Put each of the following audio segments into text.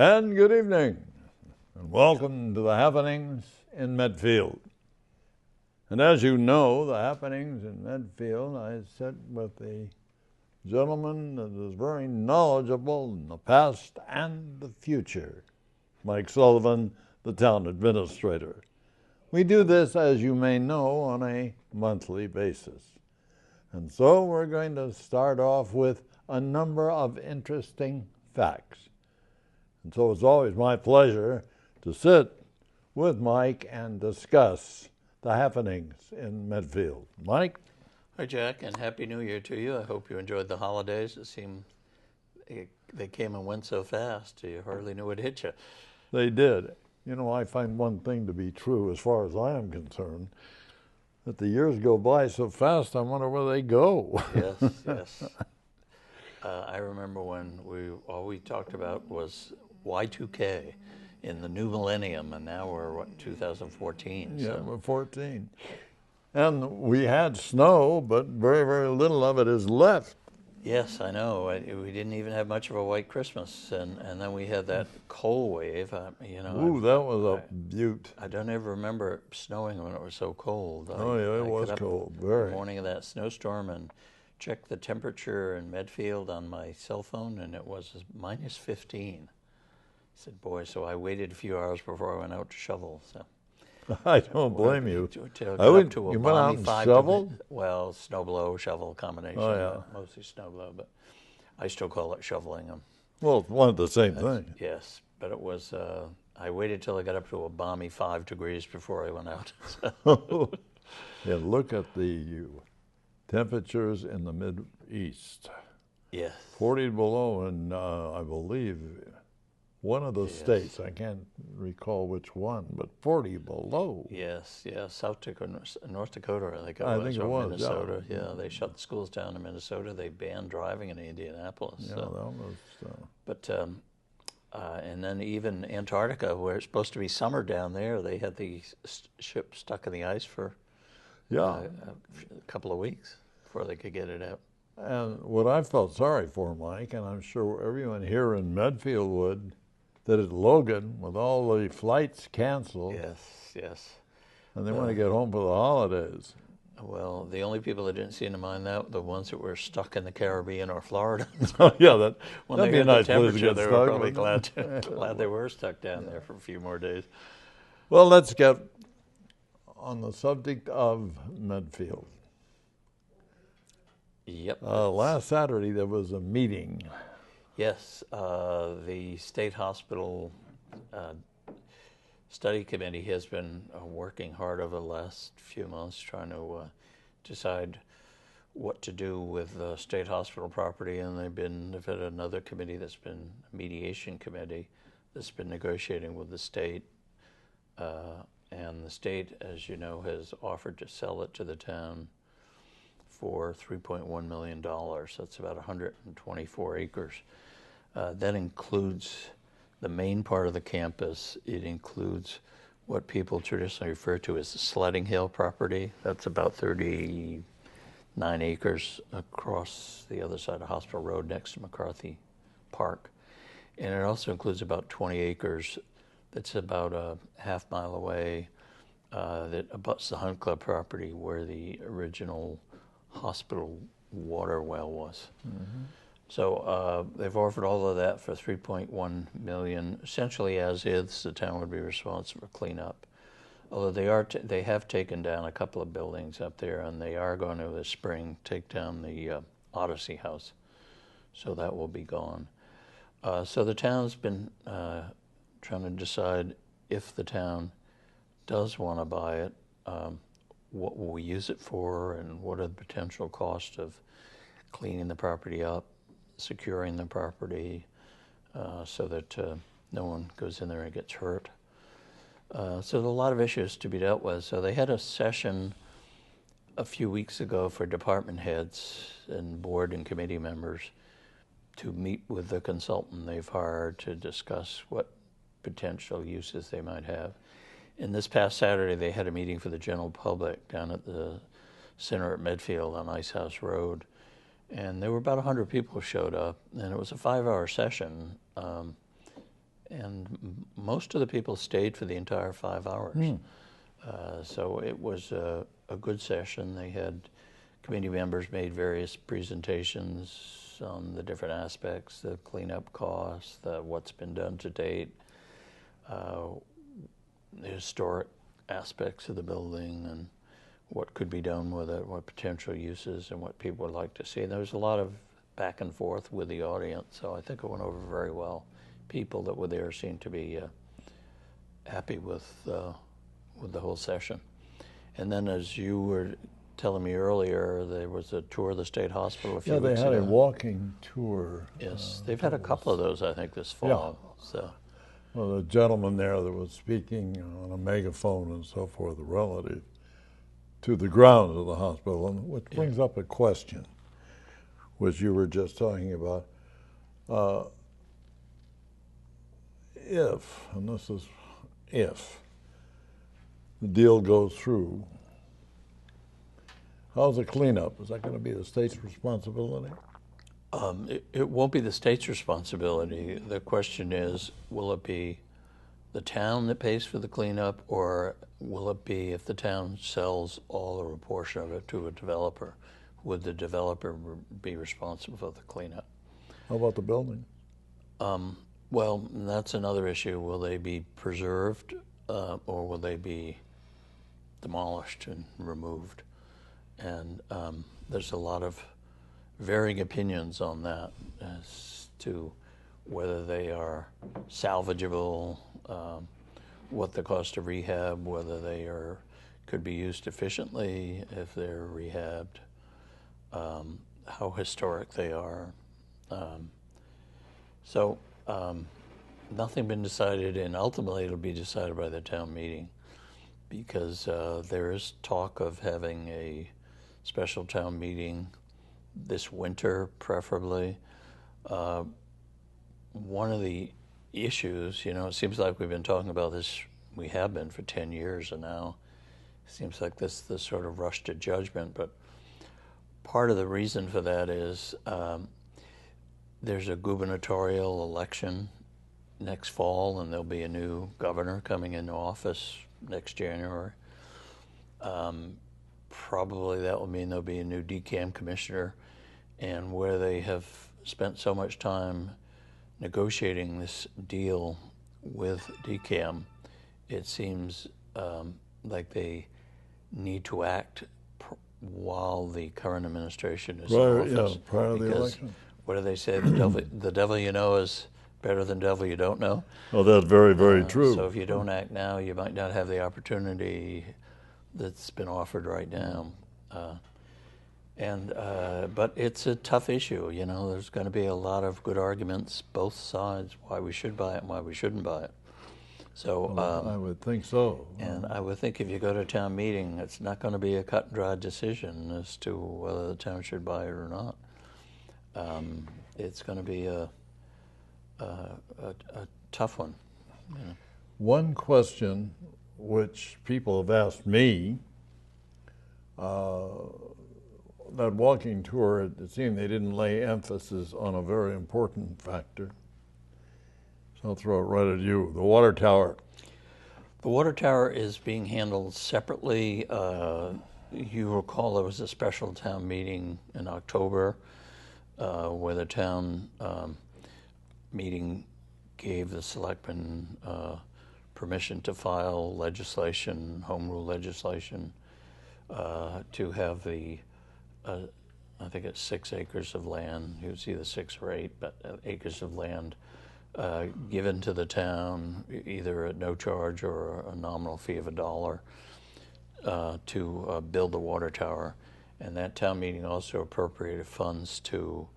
And good evening, and welcome to the happenings in Medfield. And as you know, the happenings in Medfield, I sit with the gentleman that is very knowledgeable in the past and the future, Mike Sullivan, the town administrator. We do this, as you may know, on a monthly basis. And so we're going to start off with a number of interesting facts. And so it's always my pleasure to sit with Mike and discuss the happenings in Medfield. Mike? Hi, Jack, and Happy New Year to you. I hope you enjoyed the holidays. It seemed they came and went so fast, you hardly knew it hit you. They did. You know, I find one thing to be true as far as I am concerned, that the years go by so fast, I wonder where they go. Yes, yes. I remember when all we talked about was Y2K in the new millennium, and now we're, 2014? Yeah, so. we're 14. And we had snow, but very, very little of it is left. Yes, I know. We didn't even have much of a white Christmas, and then we had that cold wave. Ooh, that was a beaut. I don't ever remember it snowing when it was so cold. Oh, yeah, it was cold, very. The morning of that snowstorm and checked the temperature in Medfield on my cell phone, and it was minus 15. I said, boy, so I waited a few hours before I went out to shovel. So I don't blame you. You went out and shoveled? Well, snow blow, shovel combination. Oh, yeah. Mostly snow blow, but I still call it shoveling them. Well, it's one of the same thing. Yes, but it was, I waited till I got up to a balmy 5 degrees before I went out. Yeah, look at the temperatures in the Mid-East. Yes. 40 below, and I believe one of the states, I can't recall which one, but 40 below. Yes, South Dakota, North Dakota, I think it was. I think it was, Minnesota. Yeah, they shut the schools down in Minnesota. They banned driving in Indianapolis. Yeah, so. that was... But, and then even Antarctica, where it's supposed to be summer down there, they had the ship stuck in the ice for a couple of weeks before they could get it out. And what I felt sorry for, Mike, and I'm sure everyone here in Medfield would, that at Logan, with all the flights canceled, Yes. and they want to get home for the holidays. Well, the only people that didn't seem to mind that, the ones that were stuck in the Caribbean or Florida. Yeah, when that'd they be a got nice the place to temperature, get they stuck. were probably glad they were stuck down there for a few more days. Well, let's get on the subject of Medfield. Yep. Last Saturday there was a meeting. Yes, the state hospital study committee has been working hard over the last few months trying to decide what to do with the state hospital property, and they've had another committee that's been a mediation committee that's been negotiating with the state, and the state, as you know, has offered to sell it to the town for $3.1 million. That's about 124 acres. That includes the main part of the campus. It includes what people traditionally refer to as the Sledding Hill property. That's about 39 acres across the other side of Hospital Road next to McCarthy Park. And it also includes about 20 acres that's about a half mile away that abuts the Hunt Club property where the original hospital water well was. Mm-hmm. So they've offered all of that for $3.1 million. Essentially, as is, the town would be responsible for cleanup. Although they have taken down a couple of buildings up there, and they are going to this spring take down the Odyssey House. So that will be gone. So the town's been trying to decide if the town does want to buy it, what will we use it for, and what are the potential costs of cleaning the property up, securing the property so that no one goes in there and gets hurt. So there's a lot of issues to be dealt with. So they had a session a few weeks ago for department heads and board and committee members to meet with the consultant they've hired to discuss what potential uses they might have. And this past Saturday, they had a meeting for the general public down at the center at Medfield on Ice House Road. And there were about 100 people who showed up, and it was a 5-hour session. And and most of the people stayed for the entire 5 hours. So it was a good session. They had committee members made various presentations on the different aspects, the cleanup costs, what's been done to date, the historic aspects of the building, and what could be done with it, what potential uses, and what people would like to see. And there was a lot of back and forth with the audience, so I think it went over very well. People that were there seemed to be happy with the whole session. And then, as you were telling me earlier, there was a tour of the state hospital a few weeks ago. Yeah, they had a walking tour. Yes, they've had a couple of those, I think, this fall. Yeah. So. Well, the gentleman there that was speaking on a megaphone and so forth, relative to the grounds of the hospital, and which brings up a question, which you were just talking about. If, and this is if, the deal goes through, how's the cleanup? Is that going to be the state's responsibility? It won't be the state's responsibility. The question is, will it be the town that pays for the cleanup, or will it be if the town sells all or a portion of it to a developer? Would the developer be responsible for the cleanup? How about the building? Well, that's another issue. Will they be preserved, or will they be demolished and removed? And there's a lot of varying opinions on that as to whether they are salvageable, what the cost of rehab, whether they could be used efficiently if they're rehabbed, how historic they are. So nothing been decided, and ultimately it'll be decided by the town meeting, because there is talk of having a special town meeting this winter, preferably. One of the issues, it seems like we've been talking about this, we have been for 10 years, and now it seems like this sort of rush to judgment. But part of the reason for that is there's a gubernatorial election next fall, and there'll be a new governor coming into office next January. Probably that will mean there'll be a new DCAM commissioner, and where they have spent so much time negotiating this deal with DCAM, it seems like they need to act while the current administration is in office. Prior to the election. What do they say? The devil you know is better than devil you don't know. Oh, that's very, very true. So if you don't act now, you might not have the opportunity that's been offered right now. But it's a tough issue. There's going to be a lot of good arguments, both sides, why we should buy it and why we shouldn't buy it. So I would think so. And I would think if you go to a town meeting, it's not going to be a cut and dried decision as to whether the town should buy it or not. It's going to be a tough one. One question which people have asked me, that walking tour, it seemed they didn't lay emphasis on a very important factor. So I'll throw it right at you, the water tower. The water tower is being handled separately. You recall there was a special town meeting in October where the town meeting gave the selectmen permission to file legislation, home rule legislation, to have I think it's 6 acres of land, it was either 6 or 8, but acres of land given to the town, either at no charge or a nominal fee of $1 to build the water tower. And that town meeting also appropriated funds to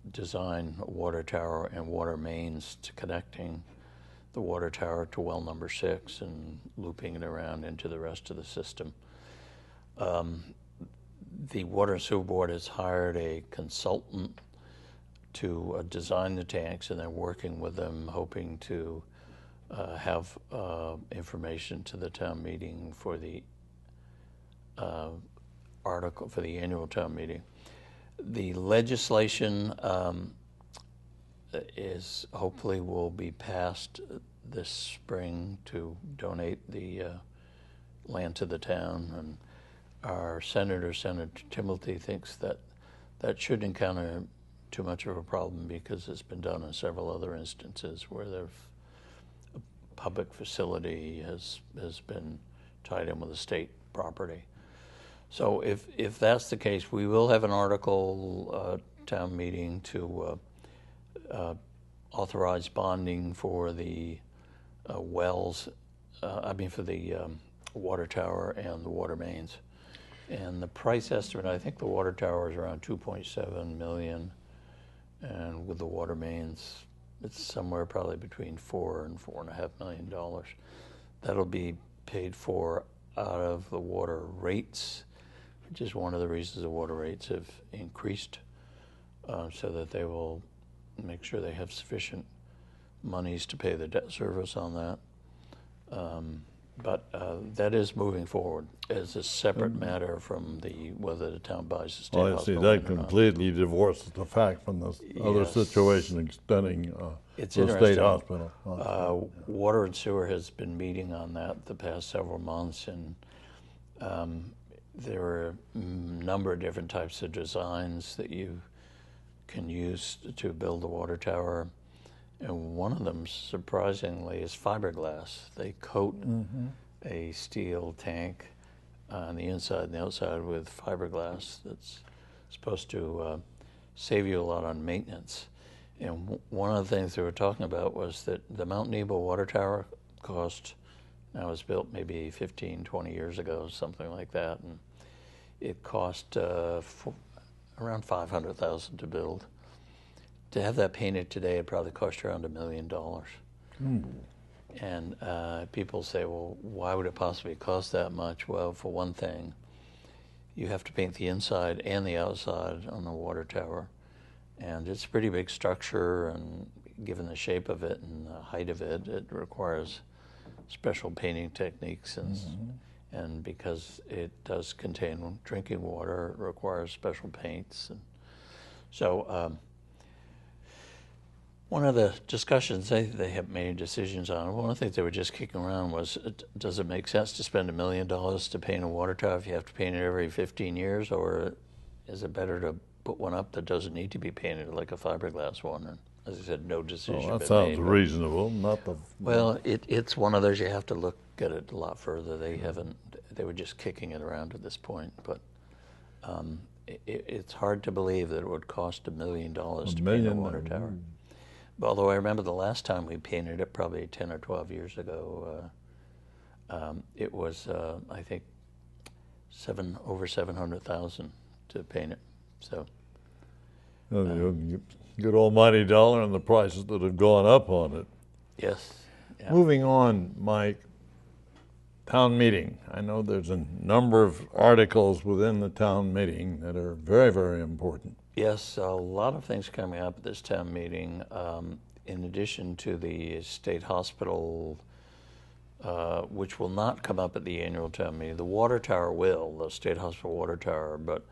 design a water tower and water mains to connecting the water tower to well number 6 and looping it around into the rest of the system. The Water and Sewer Board has hired a consultant to design the tanks, and they're working with them, hoping to have information to the town meeting for the article for the annual town meeting. The legislation is hopefully will be passed this spring to donate the land to the town. And our Senator Timothy, thinks that that shouldn't encounter too much of a problem because it's been done in several other instances where a public facility has been tied in with the state property. So if that's the case, we will have an article town meeting to authorize bonding for the wells, for the water tower and the water mains. And the price estimate, I think the water tower is around $2.7 million, and with the water mains, it's somewhere probably between $4 and $4.5 million. That'll be paid for out of the water rates, which is one of the reasons the water rates have increased, so that they will make sure they have sufficient monies to pay the debt service on that. But that is moving forward as a separate matter from whether the town buys the state hospital. I see. That completely divorces the fact from this other situation extending the state hospital. Water and Sewer has been meeting on that the past several months, and there are a number of different types of designs that you can use to build the water tower. And one of them, surprisingly, is fiberglass. They coat a steel tank on the inside and the outside with fiberglass that's supposed to save you a lot on maintenance. And one of the things they were talking about was that the Mount Nebo water tower cost, now it was built maybe 15, 20 years ago, something like that, and it cost around $500,000 to build. To have that painted today, it probably cost around $1 million. And people say, well, why would it possibly cost that much? Well, for one thing, you have to paint the inside and the outside on the water tower. And it's a pretty big structure, and given the shape of it and the height of it, it requires special painting techniques. And because it does contain drinking water, it requires special paints. And so one of the discussions they have made decisions on, one of the things they were just kicking around was, does it make sense to spend $1 million to paint a water tower if you have to paint it every 15 years, or is it better to put one up that doesn't need to be painted, like a fiberglass one? And as I said, no decision Well, that been sounds made, reasonable. Not the well, it's one of those you have to look at it a lot further. They were just kicking it around at this point, but it's hard to believe that it would cost $1 million to paint a water tower. Although I remember the last time we painted it, probably 10 or 12 years ago, it was, I think, over $700,000 to paint it. So, good almighty dollar and the prices that have gone up on it. yes. Yeah. Moving on, Mike, town meeting. I know there's a number of articles within the town meeting that are very, very important. Yes, a lot of things coming up at this town meeting. In addition to the state hospital, which will not come up at the annual town meeting. The water tower will, the state hospital water tower, but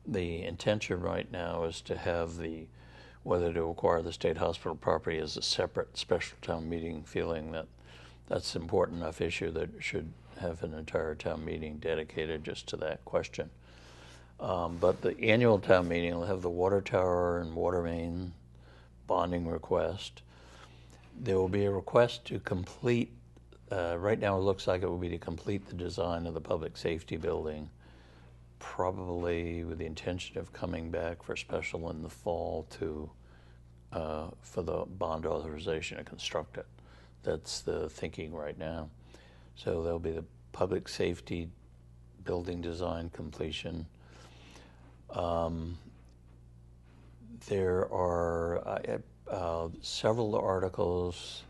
the intention right now is to have whether to acquire the state hospital property as a separate special town meeting, feeling that that's an important enough issue that should have an entire town meeting dedicated just to that question. But the annual town meeting will have the water tower and water main bonding request. There will be a request to complete, right now it looks like it will be to complete the design of the public safety building, probably with the intention of coming back for special in the fall for the bond authorization to construct it. That's the thinking right now. So there'll be the public safety building design completion. There are several articles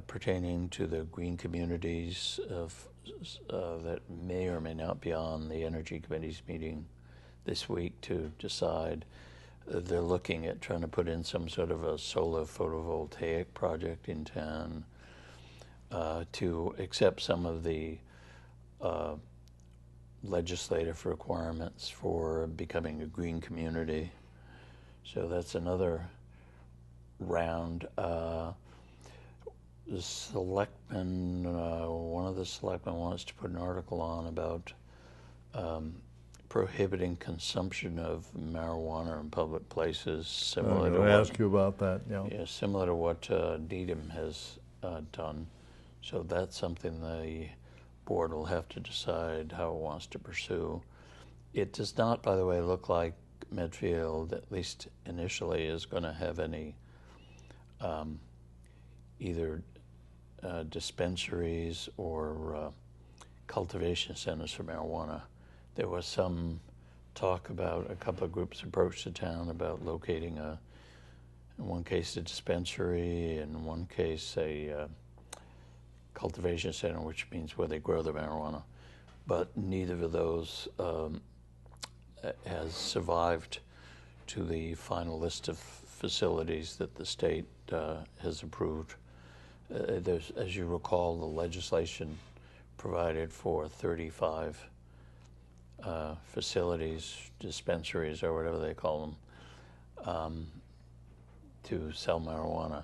pertaining to the green communities that may or may not be on the Energy Committee's meeting this week to decide. They're looking at trying to put in some sort of a solar photovoltaic project in town to accept some of the legislative requirements for becoming a green community. So that's another round. The selectmen, one of the selectmen wants to put an article on about prohibiting consumption of marijuana in public places, similar I'm to going to what, ask you about that. Yeah. yeah, similar to what Needham has done. So that's something the board will have to decide how it wants to pursue. It does not, by the way, look like Medfield, at least initially, is going to have any either dispensaries or cultivation centers for marijuana. There was some talk about a couple of groups approached the town about locating in one case a dispensary, in one case a cultivation center, which means where they grow the marijuana. But neither of those has survived to the final list of facilities that the state has approved. There's, as you recall, the legislation provided for 35 facilities, dispensaries, or whatever they call them, to sell marijuana.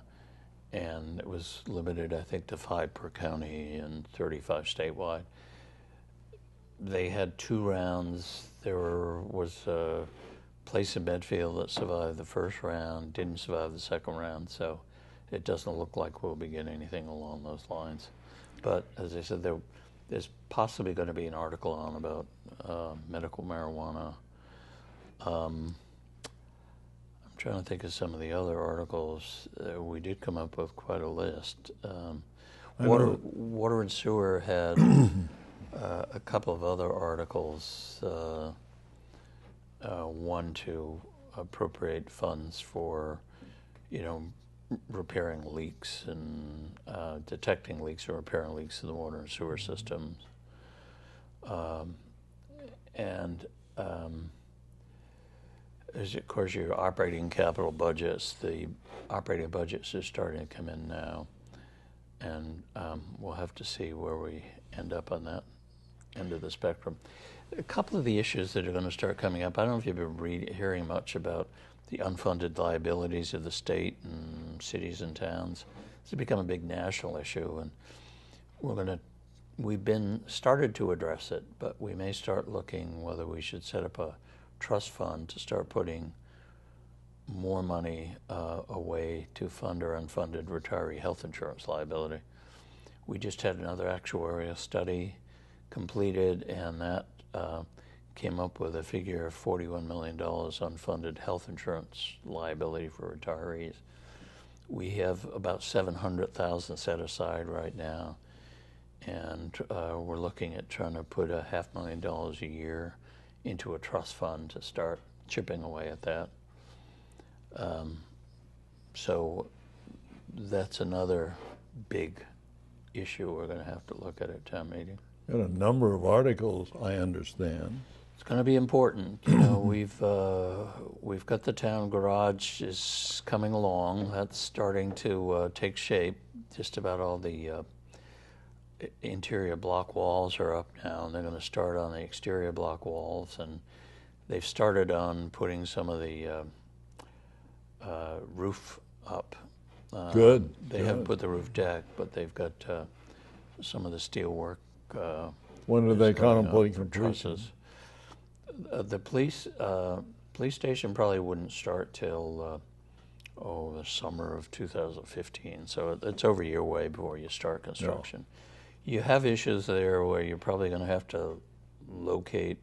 And it was limited, I think, to 5 per county and 35 statewide. They had 2 rounds. There was a place in Medfield that survived the first round, didn't survive the second round, so it doesn't look like we'll be getting anything along those lines. But as I said, there's possibly going to be an article on about medical marijuana. I'm trying to think of some of the other articles. We did come up with quite a list. Water and Sewer had a couple of other articles. One to appropriate funds for, repairing leaks and detecting leaks or repairing leaks in the water and sewer systems. As of course, your operating capital budgets, the operating budgets are starting to come in now, and we'll have to see where we end up on that end of the spectrum. A couple of the issues that are going to start coming up, I don't know if you've been hearing much about the unfunded liabilities of the state and cities and towns. It's become a big national issue, and we've been started to address it, but we may start looking whether we should set up a trust fund to start putting more money away to fund our unfunded retiree health insurance liability. We just had another actuarial study completed, and that came up with a figure of $41 million unfunded health insurance liability for retirees. We have about $700,000 set aside right now, and we're looking at trying to put $500,000 a year into a trust fund to start chipping away at that. So that's another big issue we're going to have to look at town meeting. Got a number of articles, I understand. It's going to be important. We've got the town garage is coming along. That's starting to take shape. Just about all the interior block walls are up now, and they're going to start on the exterior block walls. And they've started on putting some of the roof up. Good. They haven't put the roof deck, but they've got some of the steel work. When are they contemplating completion? The police station probably wouldn't start till the summer of 2015. So it's over a year away before you start construction. No. You have issues there where you're probably going to have to relocate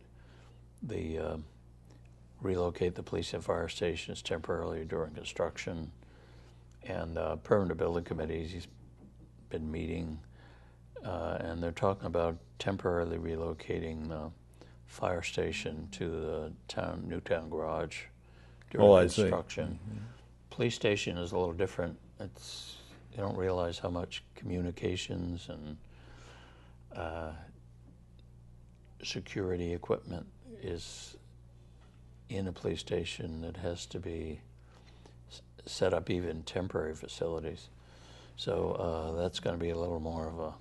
the police and fire stations temporarily during construction. And permanent building committees, he's been meeting. And they're talking about temporarily relocating the fire station to the new town garage during construction. Mm-hmm. Police station is a little different. You don't realize how much communications and security equipment is in a police station that has to be set up, even temporary facilities. So that's going to be a little more of a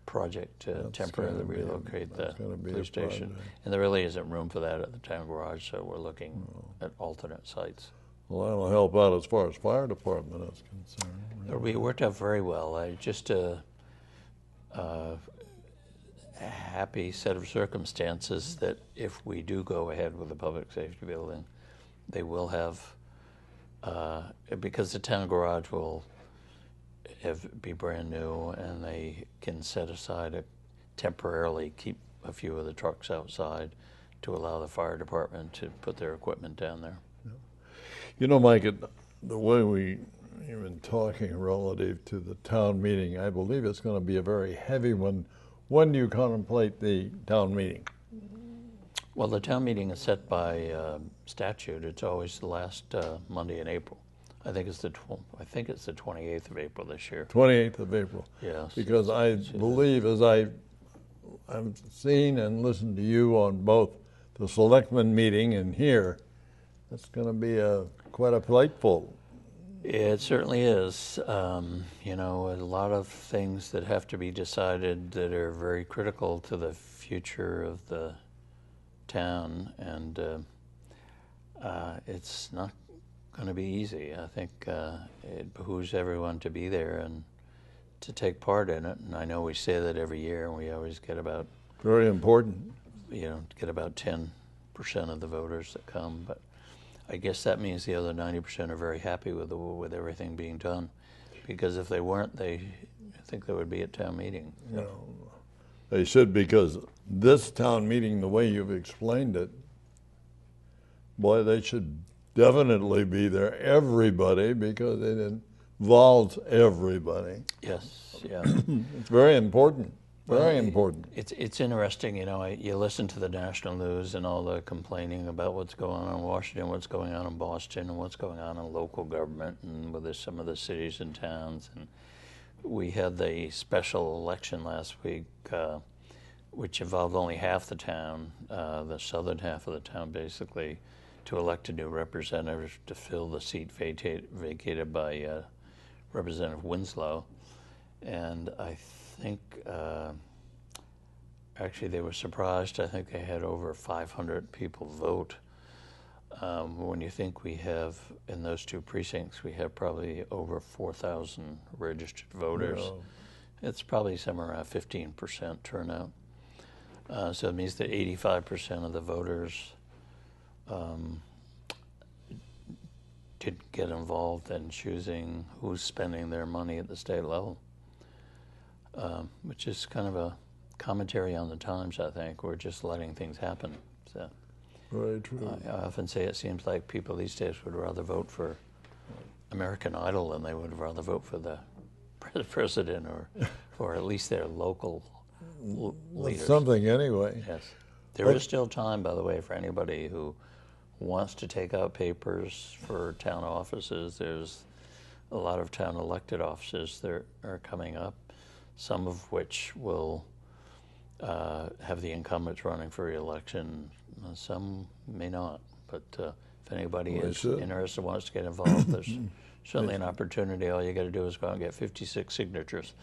project to temporarily relocate the police station. And there really isn't room for that at the town garage, so we're looking at alternate sites. Well, that'll help out as far as fire department is concerned. We worked out very well. Just a happy set of circumstances that if we do go ahead with the public safety building, they will have, because the town garage will be brand new, and they can set aside temporarily keep a few of the trucks outside to allow the fire department to put their equipment down there. You know, Mike, the way we've been talking relative to the town meeting, I believe it's going to be a very heavy one. When do you contemplate the town meeting? Well, the town meeting is set by statute. It's always the last Monday in April. I think it's the 28th of April this year. 28th of April. Yes. Because I believe, as I've seen and listened to you on both the selectmen meeting and here, it's going to be quite a plateful. It certainly is. You know, a lot of things that have to be decided that are very critical to the future of the town, and it's not going to be easy. I think it behooves everyone to be there and to take part in it. And I know we say that every year, and we always get about very important. You know, get about 10% of the voters that come, but I guess that means the other 90% are very happy with everything being done, because if they weren't, I think they would be at town meeting. You know, they should, because this town meeting, the way you've explained it, boy, they should definitely be there, everybody, because it involves everybody. Yes, yeah. It's very important. Very important. It's interesting, you know, you listen to the national news and all the complaining about what's going on in Washington, what's going on in Boston, and what's going on in local government and with some of the cities and towns. And we had the special election last week, which involved only half the town, the southern half of the town basically, to elect a new representative to fill the seat vacated by Representative Winslow. And I think actually they were surprised. I think they had over 500 people vote. When you think we have, in those two precincts, we have probably over 4,000 registered voters. Yeah. It's probably somewhere around 15% turnout. So it means that 85% of the voters did get involved in choosing who's spending their money at the state level. Which is kind of a commentary on the times, I think. We're just letting things happen. So, very true. I often say it seems like people these days would rather vote for American Idol than they would rather vote for the president or at least their local leaders. Something anyway. Yes. There is still time, by the way, for anybody who wants to take out papers for town offices. There's a lot of town elected offices that are coming up, some of which will have the incumbents running for re-election. Some may not, but if anybody is interested, wants to get involved, there's certainly an opportunity. All you got to do is go out and get 56 signatures,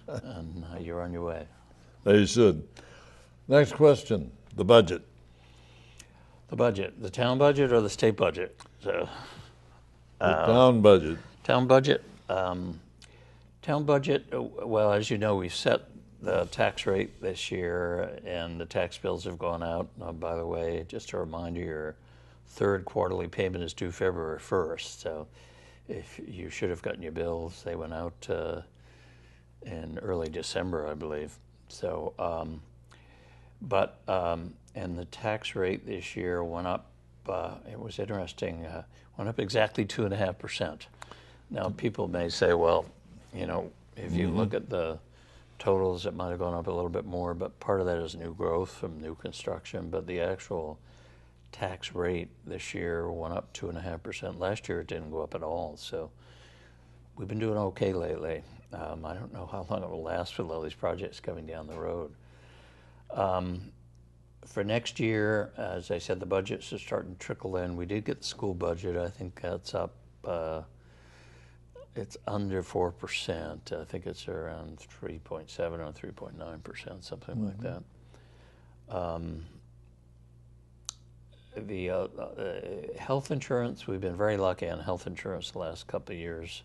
and you're on your way. They should. Next question, the budget. The budget, the town budget or the state budget? So, the town budget. Town budget. Town budget, well, as you know, we set the tax rate this year, and the tax bills have gone out. By the way, just a reminder, your third quarterly payment is due February 1st, so if you should have gotten your bills, they went out in early December, I believe. So, and the tax rate this year went up, it was interesting, went up exactly 2.5%. Now, people may say, well, you know, if you look at the totals, it might have gone up a little bit more, but part of that is new growth from new construction. But the actual tax rate this year went up 2.5%. Last year it didn't go up at all. So we've been doing okay lately. I don't know how long it will last with all these projects coming down the road. For next year, as I said, the budgets are starting to trickle in. We did get the school budget. I think that's up. It's under 4%. I think it's around 3.7 or 3.9%, something like that. health insurance, we've been very lucky on health insurance the last couple of years.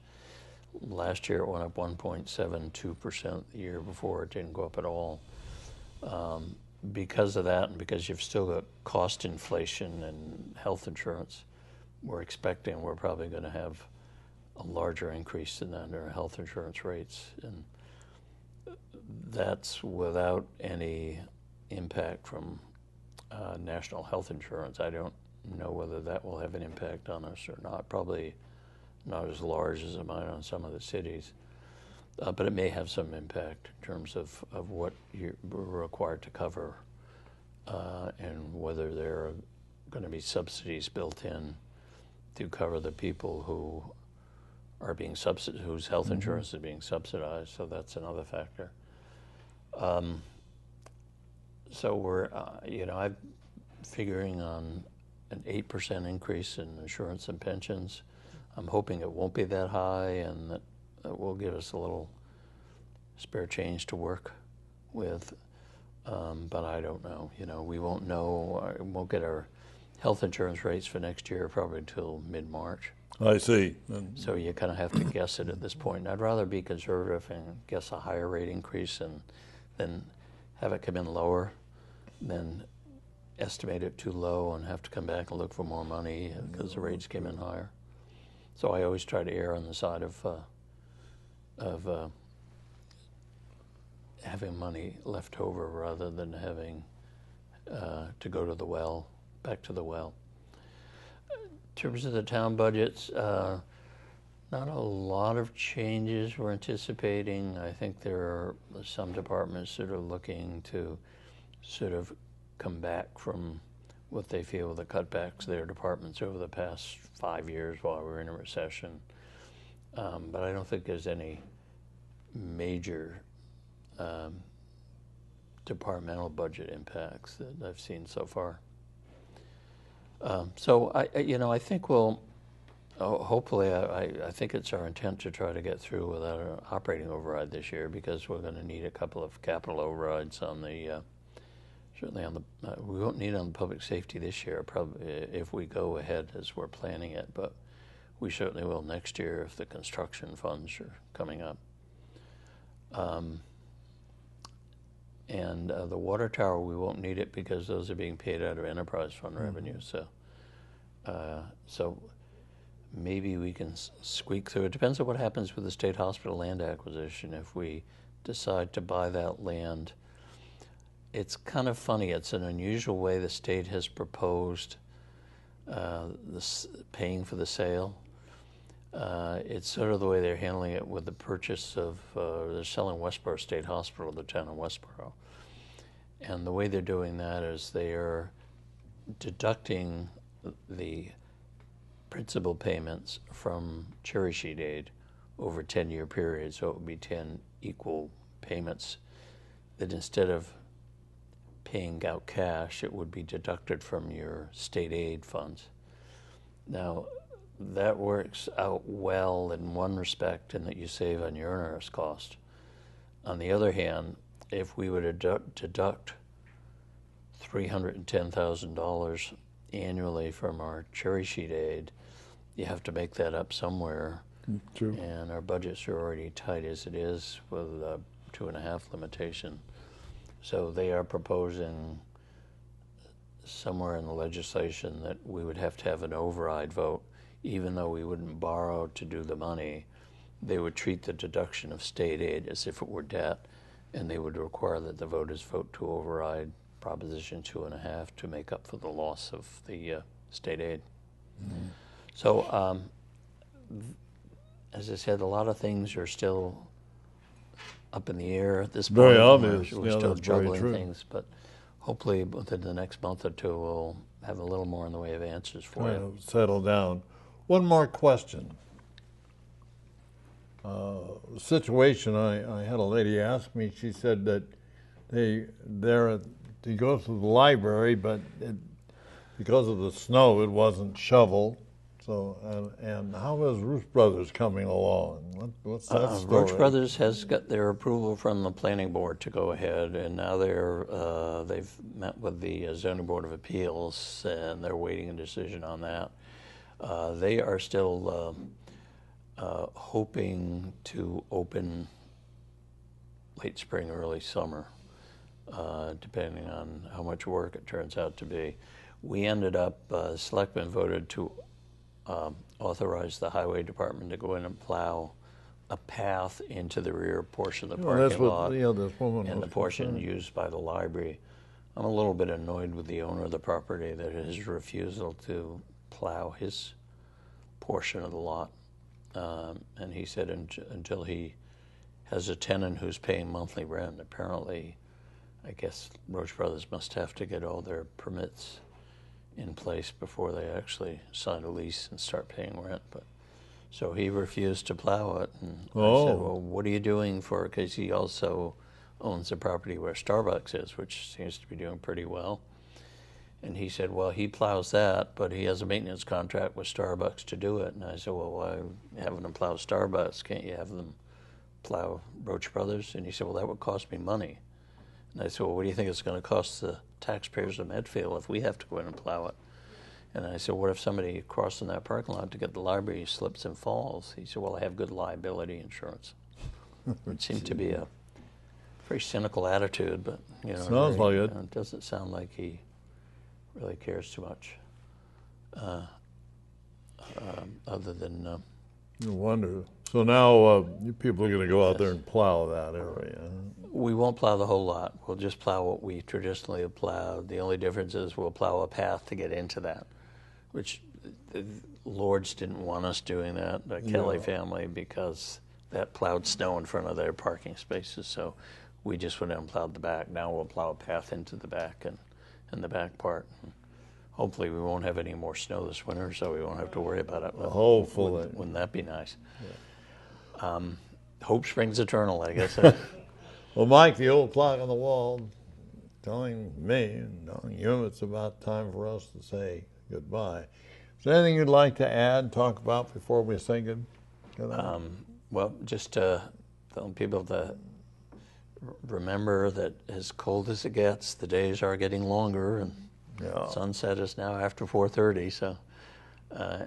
Last year it went up 1.72%. The year before it didn't go up at all. Because of that, and because you've still got cost inflation in health insurance, we're probably going to have a larger increase in that in our health insurance rates. And that's without any impact from national health insurance. I don't know whether that will have an impact on us or not. Probably not as large as it might on some of the cities. But it may have some impact in terms of what you're required to cover and whether there are going to be subsidies built in to cover the people who are being whose health insurance is being subsidized. So that's another factor. So we're, I'm figuring on an 8% increase in insurance and pensions. I'm hoping it won't be that high and that it will give us a little spare change to work with. But I don't know. We won't know. We won't get our health insurance rates for next year probably until mid-March. I see. So you kind of have to guess it at this point. I'd rather be conservative and guess a higher rate increase and then have it come in lower than estimate it too low and have to come back and look for more money because the rates came in higher. So I always try to err on the side of having money left over rather than having to go to the well, back to the well. In terms of the town budgets, not a lot of changes we're anticipating. I think there are some departments that are looking to sort of come back from what they feel were the cutbacks their departments over the past 5 years while we were in a recession. But I don't think there's any major departmental budget impacts that I've seen so far. So I think we'll. Hopefully, I think it's our intent to try to get through without an operating override this year because we're going to need a couple of capital overrides on the. Certainly on the. We won't need on public safety this year, probably if we go ahead as we're planning it, but we certainly will next year if the construction funds are coming up. And the water tower, we won't need it because those are being paid out of enterprise fund revenue. So maybe we can squeak through. It depends on what happens with the state hospital land acquisition. If we decide to buy that land, it's kind of funny. It's an unusual way the state has proposed paying for the sale. It's sort of the way they're handling it with the purchase of, they're selling Westboro State Hospital, the town of Westboro. And the way they're doing that is they are deducting the principal payments from cherry sheet aid over a 10-year period. So it would be 10 equal payments that instead of paying out cash, it would be deducted from your state aid funds. Now, that works out well in one respect in that you save on your onerous cost. On the other hand, if we would deduct $310,000 annually from our cherry sheet aid, you have to make that up somewhere. True. And our budgets are already tight as it is with a 2.5 limitation. So they are proposing somewhere in the legislation that we would have to have an override vote. Even though we wouldn't borrow to do the money, they would treat the deduction of state aid as if it were debt, and they would require that the voters vote to override Proposition 2.5 to make up for the loss of the state aid. Mm-hmm. So, as I said, a lot of things are still up in the air at this point. Very obvious. We're still juggling things, but hopefully within the next month or two we'll have a little more in the way of answers for you. Settle down. One more question. Situation, I had a lady ask me, she said that they go to the library, but because of the snow, it wasn't shoveled. So, and how is Roos Brothers coming along? What's that story? Roach Brothers has got their approval from the planning board to go ahead, and now they've met with the zoning board of appeals, and they're waiting a decision on that. They are still hoping to open late spring, early summer, depending on how much work it turns out to be. We ended up, selectmen voted to authorize the highway department to go in and plow a path into the rear portion of the parking lot, this woman and the portion used by the library. I'm a little bit annoyed with the owner of the property that his refusal to plow his portion of the lot. And he said until he has a tenant who's paying monthly rent. Apparently, I guess Roach Brothers must have to get all their permits in place before they actually sign a lease and start paying rent. But so he refused to plow it, and I said, "Well, what are you doing for?" Because he also owns the property where Starbucks is, which seems to be doing pretty well. And he said, "Well, he plows that, but he has a maintenance contract with Starbucks to do it." And I said, "Well, why having them plow Starbucks? Can't you have them plow Roach Brothers?" And he said, "Well, that would cost me money." And I said, "Well, what do you think it's going to cost the taxpayers of Medfield if we have to go in and plow it?" And I said, "What if somebody crossing that parking lot to get the library slips and falls?" He said, "Well, I have good liability insurance." It seemed to be a very cynical attitude, but sounds like it. It doesn't sound like he really cares too much. Other than no wonder. So now you people are going to go out there and plow that area. we won't plow the whole lot. We'll just plow what we traditionally have plowed. The only difference is we'll plow a path to get into that, which the Lords didn't want us doing that, the Kelly family, because that plowed snow in front of their parking spaces. So we just went out and plowed the back. Now we'll plow a path into the back and the back part. Hopefully we won't have any more snow this winter, so we won't have to worry about it. Hopefully. Wouldn't that be nice? Yeah. Hope springs eternal, I guess. Well, Mike, the old clock on the wall, telling me and telling you it's about time for us to say goodbye. Is there anything you'd like to add, talk about before we say goodbye? Well, just telling people to remember that as cold as it gets, the days are getting longer, and sunset is now after 4:30. So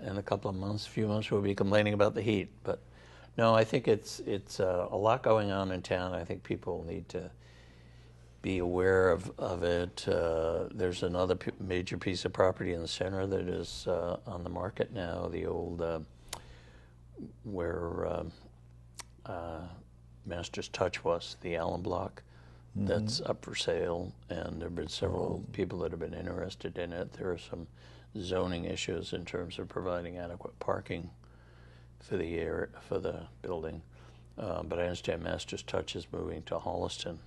in a couple of months, a few months, we'll be complaining about the heat. But no, I think it's a lot going on in town. I think people need to be aware of it. There's another major piece of property in the center that is on the market now, the old where Master's Touch was, the Allen Block. That's up for sale, and there have been several people that have been interested in it. There are some zoning issues in terms of providing adequate parking for the area, for the building. But I understand Master's Touch is moving to Holliston.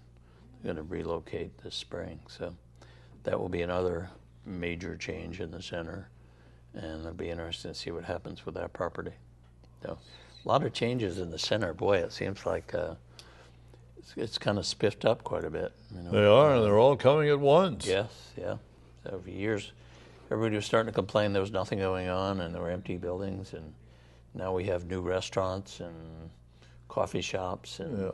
They're going to relocate this spring, so that will be another major change in the center, and it'll be interesting to see what happens with that property. So, a lot of changes in the center. Boy, it seems like it's kind of spiffed up quite a bit. They are, and they're all coming at once. Yes, yeah. So for years, everybody was starting to complain there was nothing going on, and there were empty buildings, and now we have new restaurants and coffee shops and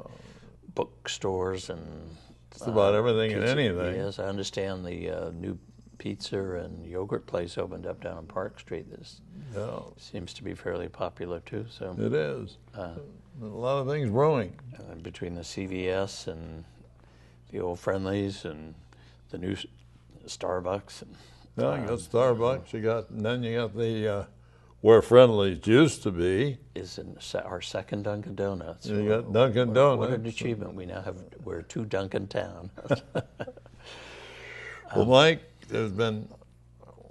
bookstores and just about everything and anything. Yes, I understand the new pizza and yogurt place opened up down on Park Street. This seems to be fairly popular too. So it is. A lot of things brewing. Between the CVS and the old Friendlies and the new Starbucks. And, you got Starbucks. And then you got the where Friendlies used to be. Is in our second Dunkin' Donuts. You got Dunkin' Donuts. What an achievement! We're two Dunkin' town. Well, Mike,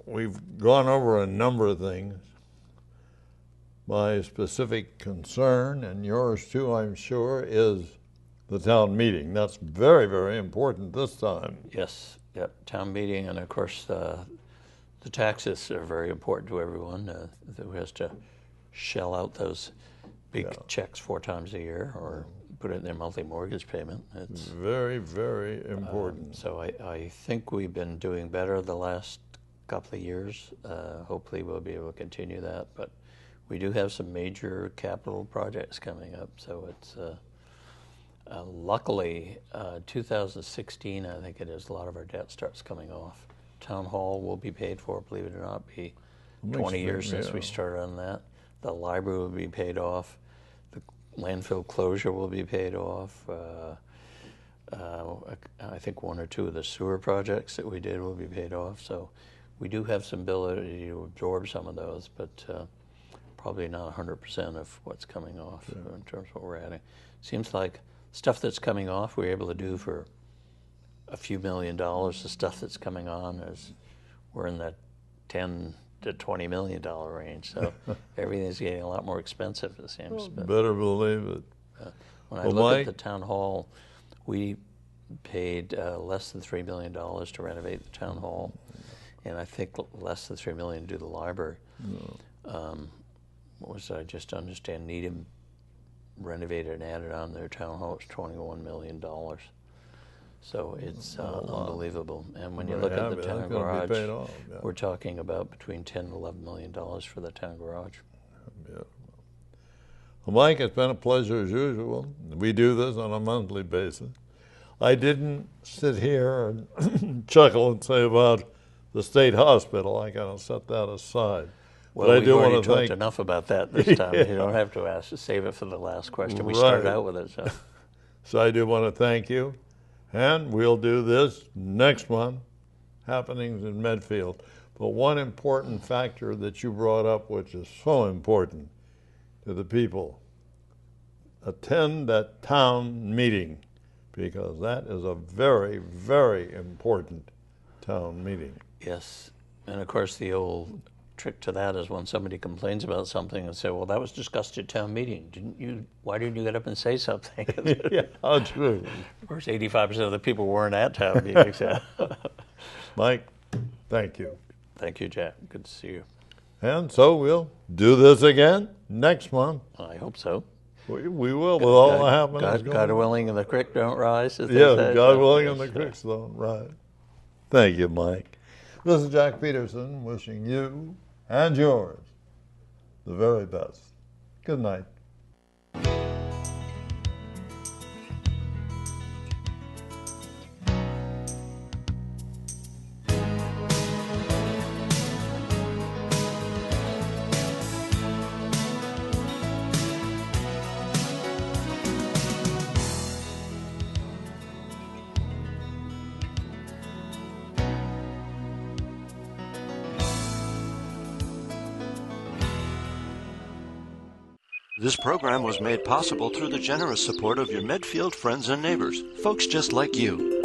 we've gone over a number of things. My specific concern, and yours too, I'm sure, is the town meeting. That's very, very important this time. Yes, yep, town meeting, and of course the taxes are very important to everyone who has to shell out those big checks 4 times a year or put it in their monthly mortgage payment. It's very, very important. So I think we've been doing better the last couple of years. Hopefully we'll be able to continue that, but we do have some major capital projects coming up, so it's luckily 2016, I think it is, a lot of our debt starts coming off. Town Hall will be paid for, believe it or not, be 20 years since we started on that. The library will be paid off. The landfill closure will be paid off. I think one or two of the sewer projects that we did will be paid off. So we do have some ability to absorb some of those, but probably not 100% of what's coming off in terms of what we're adding. Seems like stuff that's coming off we're able to do for a few $1,000,000. The stuff that's coming on is we're in that $10 to $20 million range. So everything's getting a lot more expensive, it seems. But, better believe it. when I look at the town hall, we paid less than $3 million to renovate the town hall, and I think less than $3 million to do the library. What was I just understand? Needham renovated and added on their town hall. It's $21 million. So it's unbelievable. And when you look at the town garage, we're talking about between $10 and $11 million for the town garage. Yeah. Well, Mike, it's been a pleasure as usual. We do this on a monthly basis. I didn't sit here and chuckle and say about the state hospital. I kind of set that aside. Well, we've already talked enough about that this time. You don't have to save it for the last question. We started out with it. So. So I do want to thank you. And we'll do this next month, happenings in Medfield. But one important factor that you brought up, which is so important to the people, attend that town meeting, because that is a very, very important town meeting. Yes, and of course the old trick to that is when somebody complains about something and say, well, that was discussed at town meeting. Why didn't you get up and say something? Yeah, how true. Of course, 85% of the people weren't at town meeting. So. Mike, thank you. Thank you, Jack. Good to see you. And so we'll do this again next month. I hope so. We will, with all the happenings. God willing, and the creek don't rise. Yeah, God willing, and the creeks don't rise. Thank you, Mike. This is Jack Peterson wishing you and yours the very best. Good night. This program was made possible through the generous support of your Medfield friends and neighbors, folks just like you.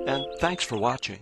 And thanks for watching.